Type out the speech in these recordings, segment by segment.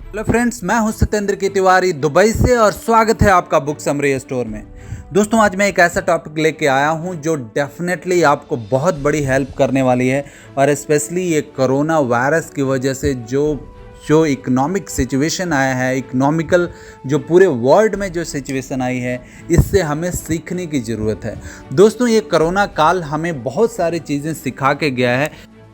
Hello friends, मैं हूं सत्येंद्र की तिवारी दुबई से और स्वागत है आपका बुक समरी स्टोर में। दोस्तों, आज मैं एक ऐसा टॉपिक लेके आया हूं जो डेफिनेटली आपको बहुत बड़ी हेल्प करने वाली है। और स्पेशली ये कोरोना वायरस की वजह से जो इकोनॉमिक सिचुएशन आया है, इकोनॉमिकल जो पूरे वर्ल्ड में जो सिचुएशन आई है, इससे हमें सीखने की ज़रूरत है। दोस्तों, ये कोरोना काल हमें बहुत सारी चीज़ें सिखा के गया है।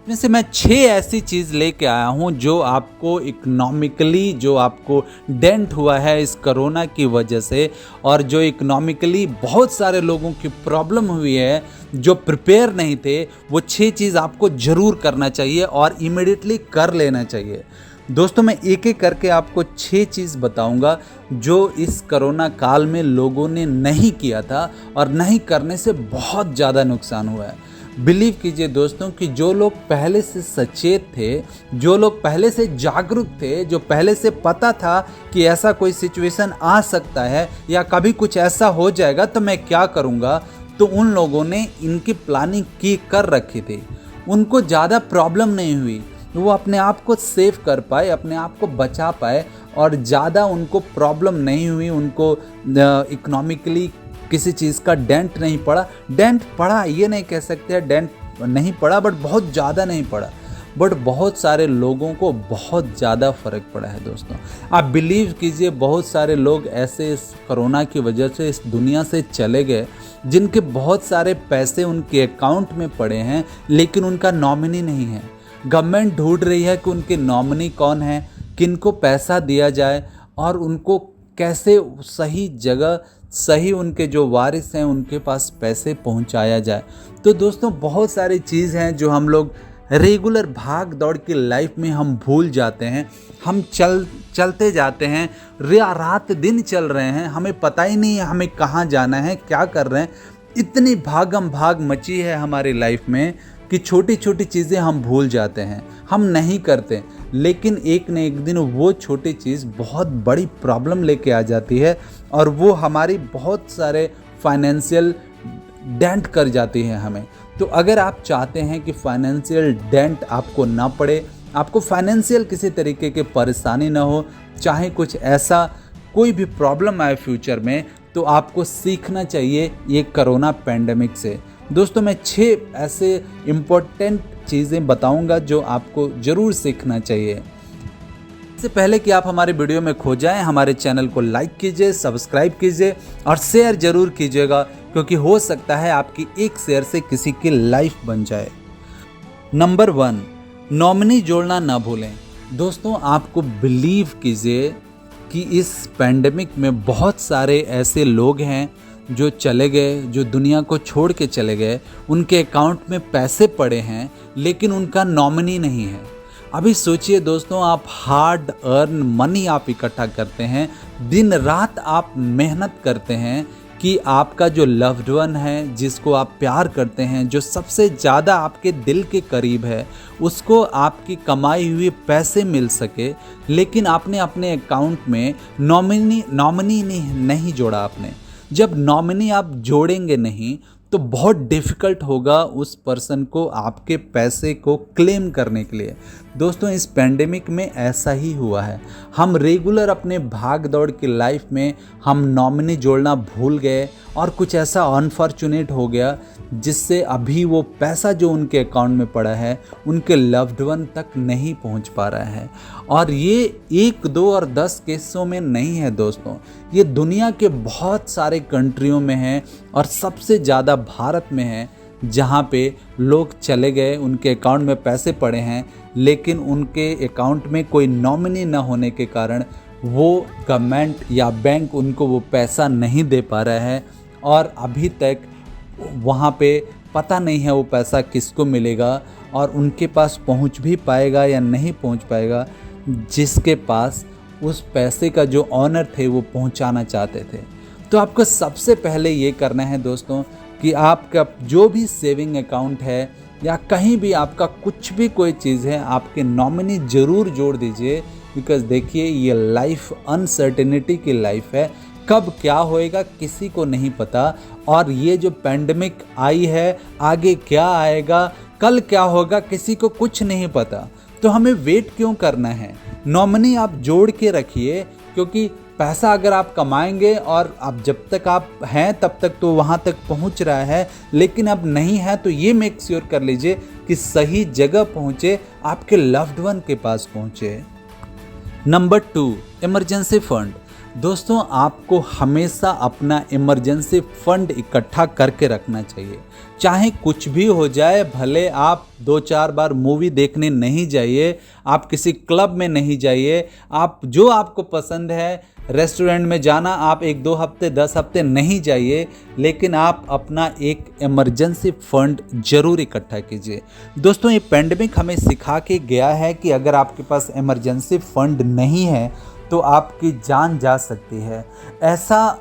इसमें से मैं 6 ऐसी चीज़ लेके आया हूँ जो आपको इकोनॉमिकली जो आपको डेंट हुआ है इस कोरोना की वजह से, और जो इकोनॉमिकली बहुत सारे लोगों की प्रॉब्लम हुई है जो प्रिपेयर नहीं थे, वो 6 चीज़ आपको ज़रूर करना चाहिए और इमीडिएटली कर लेना चाहिए। दोस्तों, मैं एक एक करके आपको 6 चीज़ बताऊंगा जो इस कोरोना काल में लोगों ने नहीं किया था और नहीं करने से बहुत ज़्यादा नुकसान हुआ है। बिलीव कीजिए दोस्तों कि जो लोग पहले से सचेत थे, जो लोग पहले से जागरूक थे, जो पहले से पता था कि ऐसा कोई सिचुएशन आ सकता है या कभी कुछ ऐसा हो जाएगा तो मैं क्या करूँगा, तो उन लोगों ने इनकी प्लानिंग कर रखी थी। उनको ज़्यादा प्रॉब्लम नहीं हुई, वो अपने आप को सेव कर पाए, अपने आप को बचा पाए और ज़्यादा उनको प्रॉब्लम नहीं हुई। उनको इकोनॉमिकली किसी चीज़ का डेंट नहीं पड़ा। डेंट पड़ा ये नहीं कह सकते, डेंट नहीं पड़ा बट बहुत ज़्यादा नहीं पड़ा, बट बहुत सारे लोगों को बहुत ज़्यादा फ़र्क पड़ा है। दोस्तों, आप बिलीव कीजिए, बहुत सारे लोग ऐसे इस कोरोना की वजह से इस दुनिया से चले गए जिनके बहुत सारे पैसे उनके अकाउंट में पड़े हैं, लेकिन उनका नॉमिनी नहीं है। गवर्नमेंट ढूंढ रही है कि उनके नॉमिनी कौन है, किनको पैसा दिया जाए और उनको कैसे सही जगह, सही उनके जो वारिस हैं उनके पास पैसे पहुंचाया जाए। तो दोस्तों, बहुत सारी चीज़ हैं जो हम लोग रेगुलर भाग दौड़ की लाइफ में हम भूल जाते हैं। हम चलते जाते हैं, रात दिन चल रहे हैं, हमें पता ही नहीं है हमें कहाँ जाना है, क्या कर रहे हैं। इतनी भागम भाग मची है हमारी लाइफ में कि छोटी छोटी चीज़ें हम भूल जाते हैं, हम नहीं करते, लेकिन एक न एक दिन वो छोटी चीज़ बहुत बड़ी प्रॉब्लम लेके आ जाती है और वो हमारी बहुत सारे फाइनेंशियल डेंट कर जाती है हमें। तो अगर आप चाहते हैं कि फाइनेंशियल डेंट आपको ना पड़े, आपको फाइनेंशियल किसी तरीके की परेशानी ना हो, चाहे कुछ ऐसा कोई भी प्रॉब्लम आए फ्यूचर में, तो आपको सीखना चाहिए ये कोरोना पैंडेमिक से। दोस्तों, मैं 6 ऐसे इम्पोर्टेंट चीज़ें बताऊंगा जो आपको ज़रूर सीखना चाहिए। इससे पहले कि आप हमारे वीडियो में खो जाएं, हमारे चैनल को लाइक कीजिए, सब्सक्राइब कीजिए और शेयर ज़रूर कीजिएगा, क्योंकि हो सकता है आपकी एक शेयर से किसी की लाइफ बन जाए। नंबर 1, नॉमिनी जोड़ना ना भूलें। दोस्तों, आपको बिलीव कीजिए कि इस पैंडेमिक में बहुत सारे ऐसे लोग हैं जो चले गए, जो दुनिया को छोड़ के चले गए। उनके अकाउंट में पैसे पड़े हैं लेकिन उनका नॉमिनी नहीं है। अभी सोचिए दोस्तों, आप हार्ड अर्न मनी आप इकट्ठा करते हैं, दिन रात आप मेहनत करते हैं कि आपका जो लव्ड वन है, जिसको आप प्यार करते हैं, जो सबसे ज़्यादा आपके दिल के करीब है, उसको आपकी कमाई हुई पैसे मिल सके, लेकिन आपने अपने अकाउंट में नॉमिनी नहीं जोड़ा। आपने जब नॉमिनी आप जोड़ेंगे नहीं तो बहुत डिफ़िकल्ट होगा उस पर्सन को आपके पैसे को क्लेम करने के लिए। दोस्तों, इस पैंडेमिक में ऐसा ही हुआ है। हम रेगुलर अपने भाग दौड़ की लाइफ में हम नॉमिनी जोड़ना भूल गए और कुछ ऐसा अनफॉर्चुनेट हो गया जिससे अभी वो पैसा जो उनके अकाउंट में पड़ा है उनके लव्ड वन तक नहीं पहुंच पा रहा है। और ये 1, 2 और 10 केसों में नहीं है दोस्तों, ये दुनिया के बहुत सारे कंट्रियों में है और सबसे ज़्यादा भारत में है, जहाँ पे लोग चले गए, उनके अकाउंट में पैसे पड़े हैं लेकिन उनके अकाउंट में कोई नॉमिनी न होने के कारण वो गवर्नमेंट या बैंक उनको वो पैसा नहीं दे पा रहा है और अभी तक वहाँ पे पता नहीं है वो पैसा किसको मिलेगा और उनके पास पहुँच भी पाएगा या नहीं पहुँच पाएगा, जिसके पास उस पैसे का जो ऑनर थे वो पहुँचाना चाहते थे। तो आपको सबसे पहले ये करना है दोस्तों कि आपका जो भी सेविंग अकाउंट है या कहीं भी आपका कुछ भी कोई चीज़ है, आपके नॉमिनी ज़रूर जोड़ दीजिए। बिकॉज़ देखिए, ये लाइफ अनसर्टेनिटी की लाइफ है, कब क्या होएगा किसी को नहीं पता। और ये जो पैंडेमिक आई है, आगे क्या आएगा, कल क्या होगा, किसी को कुछ नहीं पता। तो हमें वेट क्यों करना है, नॉमिनी आप जोड़ के रखिए, क्योंकि पैसा अगर आप कमाएंगे और आप जब तक आप हैं तब तक तो वहाँ तक पहुँच रहा है, लेकिन अब नहीं है तो ये मेक श्योर कर लीजिए कि सही जगह पहुँचे, आपके लव्ड वन के पास पहुँचे। Number 2, emergency fund. दोस्तों, आपको हमेशा अपना इमरजेंसी फंड इकट्ठा करके रखना चाहिए। चाहे कुछ भी हो जाए, भले आप 2-4 बार मूवी देखने नहीं जाइए, आप किसी क्लब में नहीं जाइए, आप जो आपको पसंद है रेस्टोरेंट में जाना आप 1-2 हफ्ते 10 हफ्ते नहीं जाइए, लेकिन आप अपना एक इमरजेंसी फंड जरूर इकट्ठा कीजिए। दोस्तों, ये पेंडेमिक हमें सिखा के गया है कि अगर आपके पास इमरजेंसी फंड नहीं है तो आपकी जान जा सकती है। ऐसा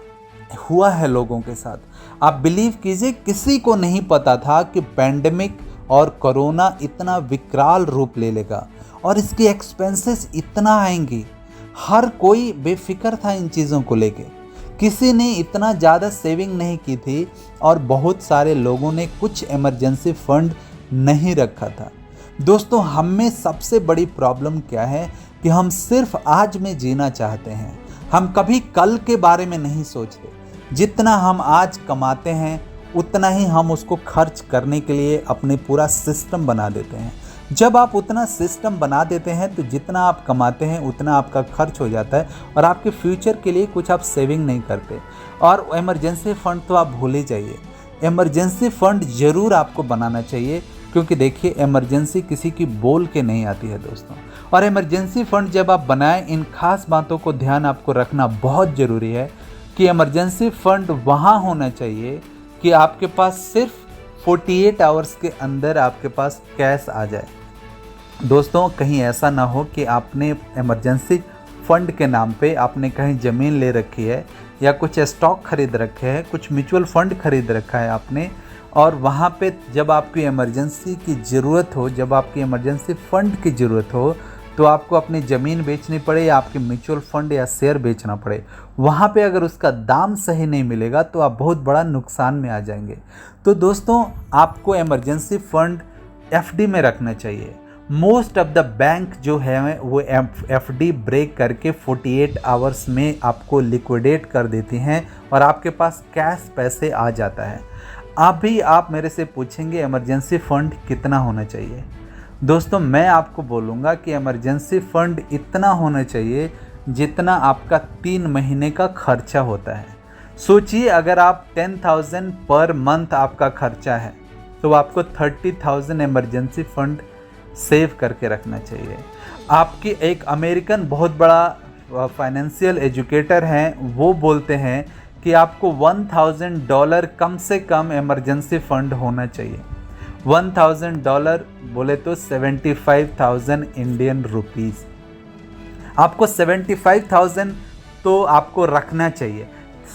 हुआ है लोगों के साथ। आप बिलीव कीजिए, किसी को नहीं पता था कि पेंडेमिक और कोरोना इतना विकराल रूप ले लेगा और इसके एक्सपेंसेस इतना आएंगे। हर कोई बेफिक्र था इन चीज़ों को लेके, किसी ने इतना ज़्यादा सेविंग नहीं की थी और बहुत सारे लोगों ने कुछ इमरजेंसी फंड नहीं रखा था। दोस्तों, हम में सबसे बड़ी प्रॉब्लम क्या है कि हम सिर्फ आज में जीना चाहते हैं, हम कभी कल के बारे में नहीं सोचते। जितना हम आज कमाते हैं उतना ही हम उसको खर्च करने के लिए अपने पूरा सिस्टम बना देते हैं। जब आप उतना सिस्टम बना देते हैं तो जितना आप कमाते हैं उतना आपका खर्च हो जाता है और आपके फ्यूचर के लिए कुछ आप सेविंग नहीं करते। और इमरजेंसी फ़ंड तो आप भूल ही जाइए। इमरजेंसी फ़ंड ज़रूर आपको बनाना चाहिए, क्योंकि देखिए इमरजेंसी किसी की बोल के नहीं आती है दोस्तों। और इमरजेंसी फ़ंड जब आप बनाएं, इन खास बातों को ध्यान आपको रखना बहुत ज़रूरी है कि इमरजेंसी फ़ंड वहाँ होना चाहिए कि आपके पास सिर्फ 48 आवर्स के अंदर आपके पास कैश आ जाए। दोस्तों, कहीं ऐसा ना हो कि आपने इमरजेंसी फ़ंड के नाम पे आपने कहीं ज़मीन ले रखी है या कुछ स्टॉक खरीद रखे हैं, कुछ म्यूचुअल फंड खरीद रखा है आपने, और वहाँ पे जब आपकी इमरजेंसी की ज़रूरत हो, जब आपकी इमरजेंसी फ़ंड की ज़रूरत हो, तो आपको अपनी ज़मीन बेचनी पड़े या आपके म्यूचुअल फंड या शेयर बेचना पड़े। वहाँ पे अगर उसका दाम सही नहीं मिलेगा तो आप बहुत बड़ा नुकसान में आ जाएंगे। तो दोस्तों, आपको इमरजेंसी फ़ंड एफडी में रखना चाहिए। मोस्ट ऑफ द बैंक जो है वो एफडी ब्रेक करके 48 आवर्स में आपको लिक्विडेट कर देती हैं और आपके पास कैश पैसे आ जाता है। अभी आप मेरे से पूछेंगे इमरजेंसी फ़ंड कितना होना चाहिए। दोस्तों, मैं आपको बोलूँगा कि इमरजेंसी फ़ंड इतना होना चाहिए जितना आपका 3 महीने का खर्चा होता है। सोचिए, अगर आप 10,000 पर मंथ आपका खर्चा है तो आपको 30,000 इमरजेंसी फ़ंड सेव करके रखना चाहिए। आपकी एक अमेरिकन बहुत बड़ा फाइनेंशियल एजुकेटर हैं, वो बोलते हैं कि आपको $1,000 कम से कम इमरजेंसी फ़ंड होना चाहिए। $1,000 बोले तो 75,000 इंडियन रुपीज़। आपको 75,000 तो आपको रखना चाहिए।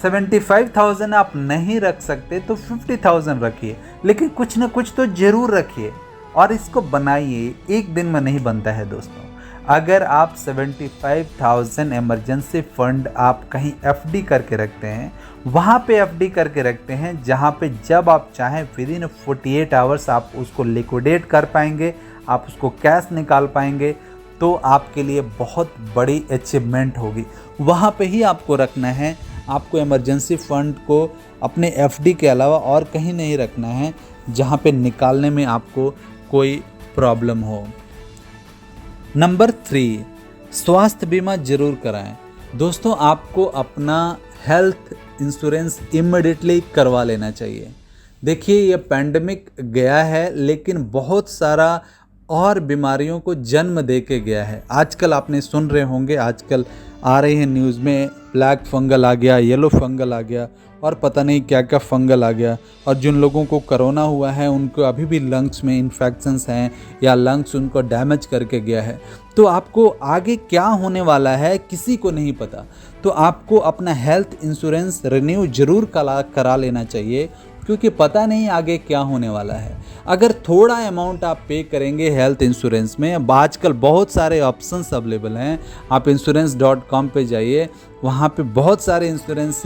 75,000 आप नहीं रख सकते तो 50,000 रखिए, लेकिन कुछ ना कुछ तो ज़रूर रखिए और इसको बनाइए। एक दिन में नहीं बनता है दोस्तों। अगर आप 75,000 इमरजेंसी फ़ंड आप कहीं एफडी करके रखते हैं, वहाँ पे एफडी करके रखते हैं जहाँ पे जब आप चाहें विदिन 48 आवर्स आप उसको लिक्विडेट कर पाएंगे, आप उसको कैश निकाल पाएंगे, तो आपके लिए बहुत बड़ी अचीवमेंट होगी। वहाँ पे ही आपको रखना है। आपको इमरजेंसी फ़ंड को अपने एफडी के अलावा और कहीं नहीं रखना है जहाँ पे निकालने में आपको कोई प्रॉब्लम हो। नंबर 3, स्वास्थ्य बीमा जरूर कराएं। दोस्तों, आपको अपना हेल्थ इंश्योरेंस इमीडिएटली करवा लेना चाहिए। देखिए, ये पैंडमिक गया है लेकिन बहुत सारा और बीमारियों को जन्म दे के गया है। आजकल आपने सुन रहे होंगे, आजकल आ रही है न्यूज़ में, ब्लैक फंगल आ गया, येलो फंगल आ गया और पता नहीं क्या क्या फंगल आ गया। और जिन लोगों को कोरोना हुआ है उनको अभी भी लंग्स में इन्फेक्शंस हैं या लंग्स उनको डैमेज करके गया है। तो आपको आगे क्या होने वाला है किसी को नहीं पता। तो आपको अपना हेल्थ इंश्योरेंस रिन्यू जरूर करा लेना चाहिए, क्योंकि पता नहीं आगे क्या होने वाला है। अगर थोड़ा अमाउंट आप पे करेंगे हेल्थ इंश्योरेंस में, अब आजकल बहुत सारे ऑप्शंस अवेलेबल हैं। आप insurance.com पे जाइए, वहाँ पे बहुत सारे इंश्योरेंस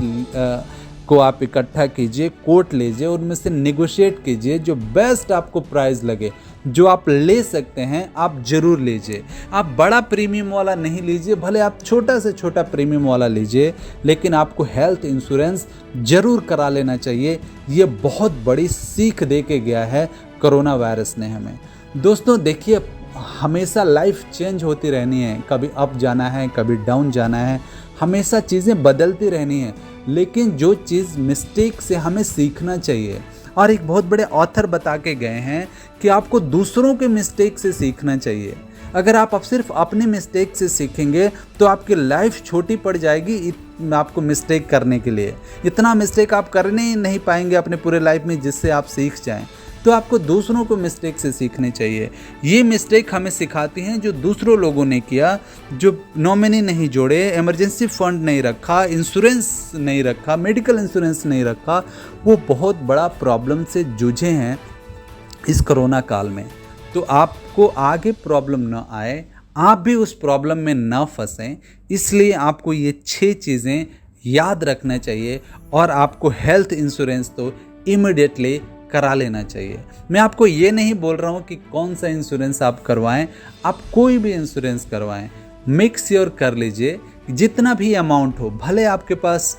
को आप इकट्ठा कीजिए, कोट लीजिए, उनमें से नेगोशिएट कीजिए जो बेस्ट आपको प्राइस लगे। जो आप ले सकते हैं आप ज़रूर लीजिए। आप बड़ा प्रीमियम वाला नहीं लीजिए, भले आप छोटा से छोटा प्रीमियम वाला लीजिए, लेकिन आपको हेल्थ इंश्योरेंस ज़रूर करा लेना चाहिए। ये बहुत बड़ी सीख दे के गया है कोरोना वायरस ने हमें। दोस्तों देखिए, हमेशा लाइफ चेंज होती रहनी है, कभी अप जाना है, कभी डाउन जाना है, हमेशा चीज़ें बदलती रहनी है। लेकिन जो चीज़ मिस्टेक से हमें सीखना चाहिए, और एक बहुत बड़े ऑथर बता के गए हैं कि आपको दूसरों के मिस्टेक से सीखना चाहिए। अगर आप अब सिर्फ अपने मिस्टेक से सीखेंगे तो आपकी लाइफ छोटी पड़ जाएगी आपको मिस्टेक करने के लिए। इतना मिस्टेक आप करने ही नहीं पाएंगे अपने पूरे लाइफ में जिससे आप सीख जाएं। तो आपको दूसरों को मिस्टेक से सीखने चाहिए। ये मिस्टेक हमें सिखाती हैं जो दूसरों लोगों ने किया, जो नॉमिनी नहीं जोड़े, इमरजेंसी फंड नहीं रखा, इंश्योरेंस नहीं रखा, मेडिकल इंश्योरेंस नहीं रखा, वो बहुत बड़ा प्रॉब्लम से जूझे हैं इस कोरोना काल में। तो आपको आगे प्रॉब्लम न आए, आप भी उस प्रॉब्लम में न फंसें, इसलिए आपको ये 6 चीज़ें याद रखना चाहिए और आपको हेल्थ इंश्योरेंस तो इमीडिएटली करा लेना चाहिए। मैं आपको ये नहीं बोल रहा हूँ कि कौन सा इंश्योरेंस आप करवाएं, आप कोई भी इंश्योरेंस करवाएं, मेक श्योर कर लीजिए जितना भी अमाउंट हो, भले आपके पास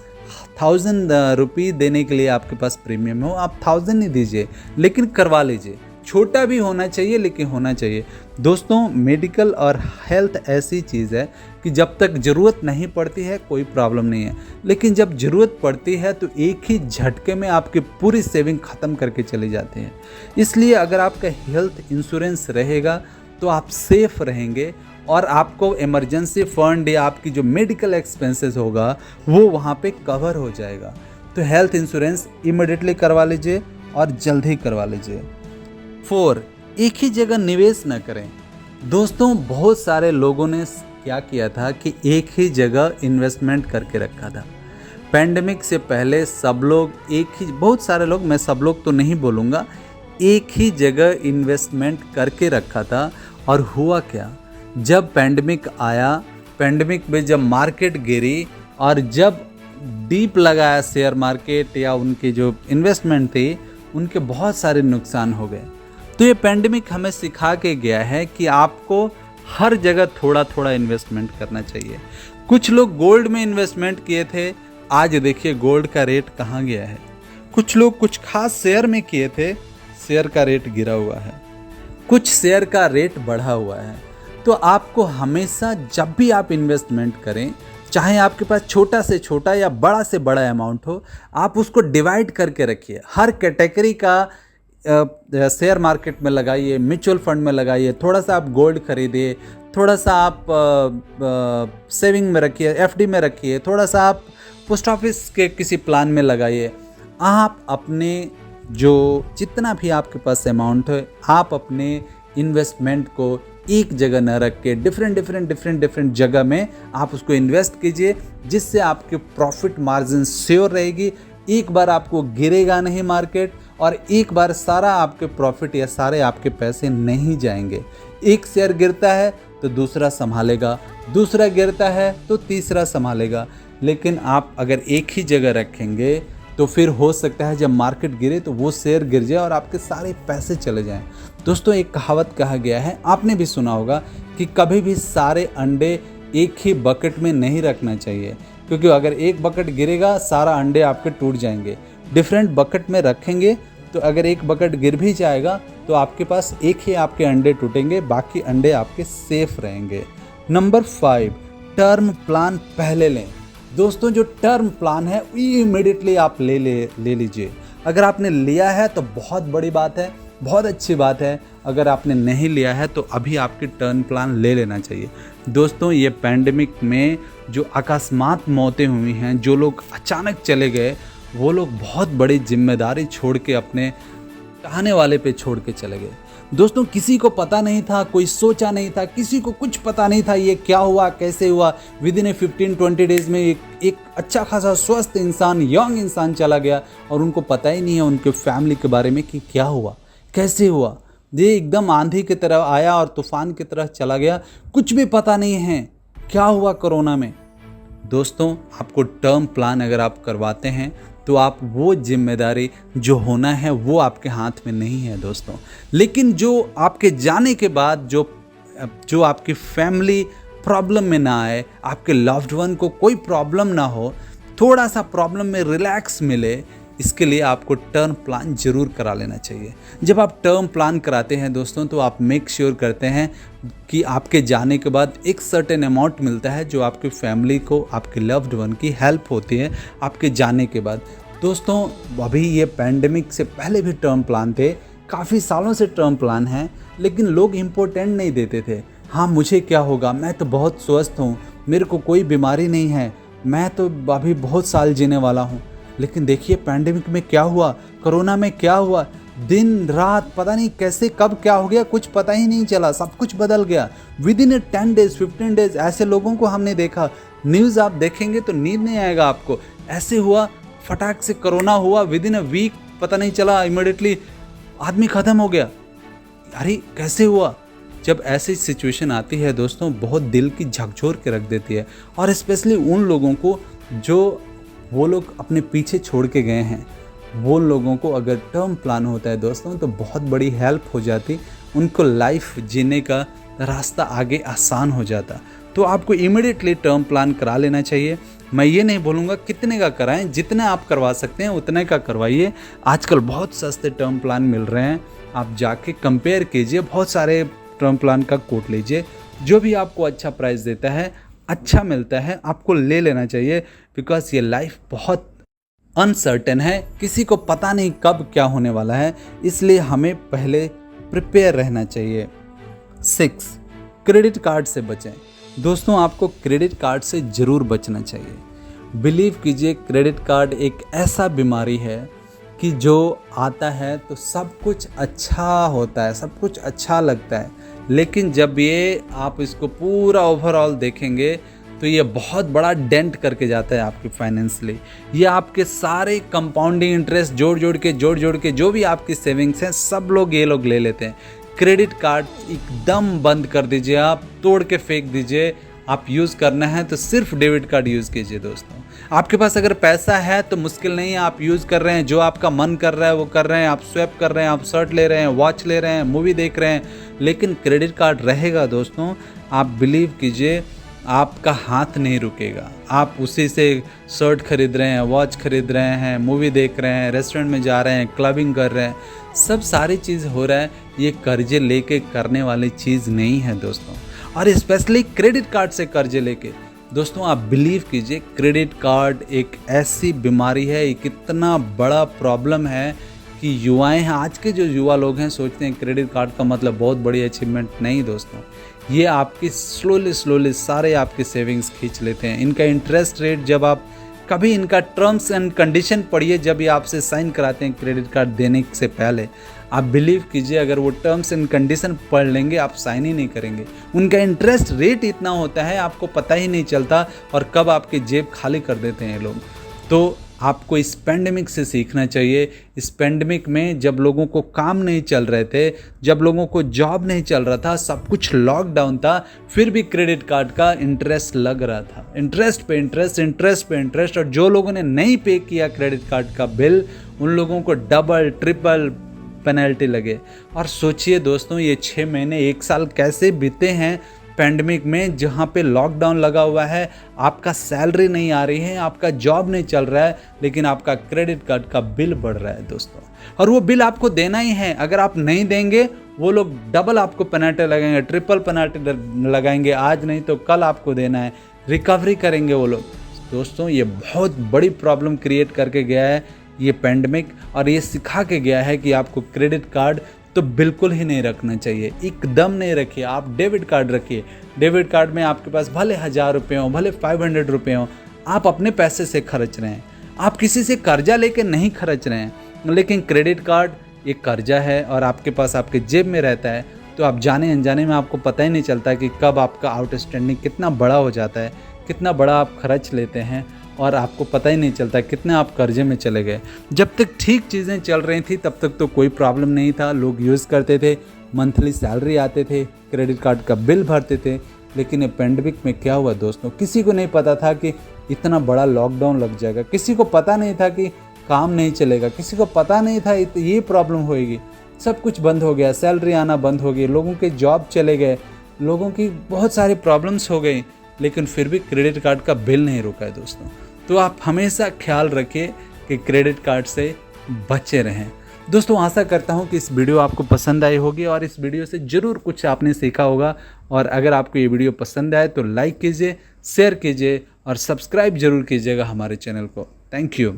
1000 रुपये देने के लिए आपके पास प्रीमियम हो, आप 1000 ही दीजिए, लेकिन करवा लीजिए। छोटा भी होना चाहिए लेकिन होना चाहिए। दोस्तों मेडिकल और हेल्थ ऐसी चीज़ है कि जब तक ज़रूरत नहीं पड़ती है कोई प्रॉब्लम नहीं है, लेकिन जब ज़रूरत पड़ती है तो एक ही झटके में आपकी पूरी सेविंग ख़त्म करके चली जाती है। इसलिए अगर आपका हेल्थ इंश्योरेंस रहेगा तो आप सेफ रहेंगे और आपको इमरजेंसी फंड या आपकी जो मेडिकल एक्सपेंसेस होगा वो वहाँ पे कवर हो जाएगा। तो हेल्थ इंश्योरेंस इमीडिएटली करवा लीजिए और जल्दी करवा लीजिए। 4, एक ही जगह निवेश न करें। दोस्तों बहुत सारे लोगों ने क्या किया था कि एक ही जगह इन्वेस्टमेंट करके रखा था। पैंडेमिक से पहले सब लोग बहुत सारे लोग, मैं सब लोग तो नहीं बोलूँगा, एक ही जगह इन्वेस्टमेंट करके रखा था। और हुआ क्या, जब पैंडेमिक आया, पैंडेमिक में जब मार्केट गिरी और जब डीप लगाया शेयर मार्केट या उनकी जो इन्वेस्टमेंट थी, उनके बहुत सारे नुकसान हो गए। तो ये पैंडेमिक हमें सिखा के गया है कि आपको हर जगह थोड़ा थोड़ा इन्वेस्टमेंट करना चाहिए। कुछ लोग गोल्ड में इन्वेस्टमेंट किए थे, आज देखिए गोल्ड का रेट कहाँ गया है। कुछ लोग कुछ खास शेयर में किए थे, शेयर का रेट गिरा हुआ है, कुछ शेयर का रेट बढ़ा हुआ है। तो आपको हमेशा जब भी आप इन्वेस्टमेंट करें, चाहे आपके पास छोटा से छोटा या बड़ा से बड़ा अमाउंट हो, आप उसको डिवाइड करके रखिए। हर कैटेगरी का शेयर मार्केट में लगाइए, म्यूचुअल फंड में लगाइए, थोड़ा सा आप गोल्ड खरीदिए, थोड़ा सा आप सेविंग में रखिए, एफडी में रखिए, थोड़ा सा आप पोस्ट ऑफिस के किसी प्लान में लगाइए। आप अपने जो जितना भी आपके पास अमाउंट है, आप अपने इन्वेस्टमेंट को एक जगह न रख के डिफरेंट जगह में आप उसको इन्वेस्ट कीजिए, जिससे आपके प्रॉफिट मार्जिन श्योर रहेगी। एक बार आपको गिरेगा नहीं मार्केट, और एक बार सारा आपके प्रॉफिट या सारे आपके पैसे नहीं जाएंगे। एक शेयर गिरता है तो दूसरा संभालेगा, दूसरा गिरता है तो तीसरा संभालेगा। लेकिन आप अगर एक ही जगह रखेंगे तो फिर हो सकता है जब मार्केट गिरे तो वो शेयर गिर जाए और आपके सारे पैसे चले जाएं। दोस्तों एक कहावत कहा गया है, आपने भी सुना होगा, कि कभी भी सारे अंडे एक ही बकेट में नहीं रखना चाहिए, क्योंकि अगर एक बकेट गिरेगा सारा अंडे आपके टूट जाएंगे। डिफरेंट बकेट में रखेंगे तो अगर एक बकेट गिर भी जाएगा तो आपके पास एक ही आपके अंडे टूटेंगे, बाकी अंडे आपके सेफ रहेंगे। नंबर 5, टर्म प्लान पहले लें। दोस्तों जो टर्म प्लान है इमीडिएटली आप ले लीजिए। अगर आपने लिया है तो बहुत बड़ी बात है, बहुत अच्छी बात है। अगर आपने नहीं लिया है तो अभी आपकी टर्म प्लान ले लेना चाहिए। दोस्तों ये पैंडेमिक में जो अकस्मात मौतें हुई हैं, जो लोग अचानक चले गए, वो लोग बहुत बड़ी जिम्मेदारी छोड़ के अपने चाहने वाले पे छोड़ के चले गए। दोस्तों किसी को पता नहीं था, कोई सोचा नहीं था, किसी को कुछ पता नहीं था ये क्या हुआ, कैसे हुआ। विदिन 15-20 डेज में एक अच्छा खासा स्वस्थ इंसान, यंग इंसान चला गया और उनको पता ही नहीं है उनके फैमिली के बारे में कि क्या हुआ, कैसे हुआ। ये एकदम आंधी की तरह आया और तूफान की तरह चला गया, कुछ भी पता नहीं है क्या हुआ कोरोना में। दोस्तों आपको टर्म प्लान अगर आप करवाते हैं तो आप वो जिम्मेदारी जो होना है वो आपके हाथ में नहीं है दोस्तों। लेकिन जो आपके जाने के बाद जो आपकी फैमिली प्रॉब्लम में ना आए, आपके लव्ड वन को कोई प्रॉब्लम ना हो, थोड़ा सा प्रॉब्लम में रिलैक्स मिले, इसके लिए आपको टर्म प्लान जरूर करा लेना चाहिए। जब आप टर्म प्लान कराते हैं दोस्तों तो आप मेक श्योर करते हैं कि आपके जाने के बाद एक सर्टेन अमाउंट मिलता है जो आपकी फैमिली को, आपके लव्ड वन की हेल्प होती है आपके जाने के बाद। दोस्तों अभी ये पैंडेमिक से पहले भी टर्म प्लान थे, काफ़ी सालों से टर्म प्लान है, लेकिन लोग इम्पोर्टेंट नहीं देते थे। हाँ मुझे क्या होगा, मैं तो बहुत स्वस्थ हूँ, मेरे को कोई बीमारी नहीं है, मैं तो अभी बहुत साल जीने वाला हूँ। लेकिन देखिए पैंडेमिक में क्या हुआ, कोरोना में क्या हुआ, दिन रात पता नहीं कैसे कब क्या हो गया, कुछ पता ही नहीं चला, सब कुछ बदल गया। विद इन 10 डेज 15 डेज ऐसे लोगों को हमने देखा। न्यूज़ आप देखेंगे तो नींद नहीं आएगा आपको। ऐसे हुआ, फटाक से कोरोना हुआ, विद इन वीक पता नहीं चला, इमिडिएटली आदमी ख़त्म हो गया। अरे कैसे हुआ? जब ऐसी सिचुएशन आती है दोस्तों बहुत दिल की झकझोर के रख देती है, और स्पेशली उन लोगों को जो वो लोग अपने पीछे छोड़ के गए हैं, वो लोगों को अगर टर्म प्लान होता है दोस्तों तो बहुत बड़ी हेल्प हो जाती, उनको लाइफ जीने का रास्ता आगे आसान हो जाता। तो आपको इमीडिएटली टर्म प्लान करा लेना चाहिए। मैं ये नहीं बोलूँगा कितने का कराएं, जितना आप करवा सकते हैं उतने का करवाइए। आजकल बहुत सस्ते टर्म प्लान मिल रहे हैं, आप जाके कंपेयर कीजिए, बहुत सारे टर्म प्लान का कोट लीजिए, जो भी आपको अच्छा प्राइस देता है, अच्छा मिलता है, आपको ले लेना चाहिए। बिकॉज ये लाइफ बहुत अनसर्टेन है, किसी को पता नहीं कब क्या होने वाला है, इसलिए हमें पहले प्रिपेयर रहना चाहिए। 6, क्रेडिट कार्ड से बचें। दोस्तों आपको क्रेडिट कार्ड से ज़रूर बचना चाहिए। बिलीव कीजिए क्रेडिट कार्ड एक ऐसा बीमारी है कि जो आता है तो सब कुछ अच्छा होता है, सब कुछ अच्छा लगता है, लेकिन जब ये आप इसको पूरा ओवरऑल देखेंगे तो ये बहुत बड़ा डेंट करके जाता है आपकी फाइनेंशियली। ये आपके सारे कंपाउंडिंग इंटरेस्ट जोड़ जोड़ के जो भी आपकी सेविंग्स हैं सब लोग ये लोग ले लेते हैं। क्रेडिट कार्ड एकदम बंद कर दीजिए, आप तोड़ के फेंक दीजिए। आप यूज़ करना है तो सिर्फ डेबिट कार्ड यूज़ कीजिए दोस्तों। आपके पास अगर पैसा है तो मुश्किल नहीं है, आप यूज़ कर रहे हैं, जो आपका मन कर रहा है वो कर रहे हैं, आप स्वैप कर रहे हैं, आप शर्ट ले रहे हैं, वॉच ले रहे हैं, मूवी देख रहे हैं, लेकिन क्रेडिट कार्ड रहेगा दोस्तों, आप बिलीव कीजिए आपका हाथ नहीं रुकेगा। आप उसी से शर्ट खरीद रहे हैं, वॉच खरीद रहे हैं, मूवी देख रहे हैं, रेस्टोरेंट में जा रहे हैं, क्लबिंग कर रहे हैं, सब सारी चीज़ हो रहा है। ये कर्जे लेके करने वाली चीज़ नहीं है दोस्तों, और स्पेशली क्रेडिट कार्ड से कर्जे लेके। दोस्तों आप बिलीव कीजिए क्रेडिट कार्ड एक ऐसी बीमारी है, एक इतना बड़ा प्रॉब्लम है कि युवाएं हैं, आज के जो युवा लोग हैं सोचते हैं क्रेडिट कार्ड का मतलब बहुत बड़ी अचीवमेंट। नहीं दोस्तों, ये आपकी स्लोली सारे आपके सेविंग्स खींच लेते हैं। इनका इंटरेस्ट रेट, जब आप कभी इनका टर्म्स एंड कंडीशन पढ़िए, जब ये आपसे साइन कराते हैं क्रेडिट कार्ड देने से पहले, आप बिलीव कीजिए अगर वो टर्म्स एंड कंडीशन पढ़ लेंगे आप साइन ही नहीं करेंगे। उनका इंटरेस्ट रेट इतना होता है आपको पता ही नहीं चलता, और कब आपकी जेब खाली कर देते हैं ये लोग। तो आपको इस पेंडेमिक से सीखना चाहिए। इस पेंडेमिक में जब लोगों को काम नहीं चल रहे थे, जब लोगों को जॉब नहीं चल रहा था, सब कुछ लॉकडाउन था, फिर भी क्रेडिट कार्ड का इंटरेस्ट लग रहा था, इंटरेस्ट पे इंटरेस्ट। और जो लोगों ने नहीं पे किया क्रेडिट कार्ड का बिल, उन लोगों को डबल ट्रिपल पेनल्टी लगे। और सोचिए दोस्तों ये 6 महीने 1 साल कैसे बीते हैं पैंडेमिक में, जहाँ पे लॉकडाउन लगा हुआ है, आपका सैलरी नहीं आ रही है, आपका जॉब नहीं चल रहा है, लेकिन आपका क्रेडिट कार्ड का बिल बढ़ रहा है दोस्तों। और वो बिल आपको देना ही है, अगर आप नहीं देंगे वो लोग डबल आपको पेनल्टी लगाएंगे, ट्रिपल पेनल्टी लगाएंगे, आज नहीं तो कल आपको देना है, रिकवरी करेंगे वो लोग। दोस्तों ये बहुत बड़ी प्रॉब्लम क्रिएट करके गया है ये पैंडेमिक, और ये सिखा के गया है कि आपको क्रेडिट कार्ड तो बिल्कुल ही नहीं रखना चाहिए, एकदम नहीं रखिए। आप डेबिट कार्ड रखिए। डेबिट कार्ड में आपके पास भले 1000 रुपये हो, भले 500 रुपये हो, आप अपने पैसे से खर्च रहे हैं, आप किसी से कर्जा लेके नहीं खर्च रहे हैं। लेकिन क्रेडिट कार्ड एक कर्जा है और आपके पास आपके जेब में रहता है, तो आप जाने अनजाने में आपको पता ही नहीं चलता कि कब आपका आउटस्टैंडिंग कितना बड़ा हो जाता है, कितना बड़ा आप खर्च लेते हैं, और आपको पता ही नहीं चलता कितने आप कर्जे में चले गए। जब तक ठीक चीज़ें चल रही थी तब तक तो कोई प्रॉब्लम नहीं था, लोग यूज़ करते थे, मंथली सैलरी आते थे, क्रेडिट कार्ड का बिल भरते थे। लेकिन ये पेंडेमिक में क्या हुआ दोस्तों, किसी को नहीं पता था कि इतना बड़ा लॉकडाउन लग जाएगा, किसी को पता नहीं था कि काम नहीं चलेगा, किसी को पता नहीं था ये प्रॉब्लम होएगी। सब कुछ बंद हो गया, सैलरी आना बंद हो गई, लोगों के जॉब चले गए, लोगों की बहुत सारी प्रॉब्लम्स हो गई, लेकिन फिर भी क्रेडिट कार्ड का बिल नहीं रुका है दोस्तों। तो आप हमेशा ख्याल रखिए कि क्रेडिट कार्ड से बचे रहें। दोस्तों आशा करता हूं कि इस वीडियो आपको पसंद आई होगी और इस वीडियो से ज़रूर कुछ आपने सीखा होगा। और अगर आपको ये वीडियो पसंद आए तो लाइक कीजिए, शेयर कीजिए और सब्सक्राइब जरूर कीजिएगा हमारे चैनल को। Thank you.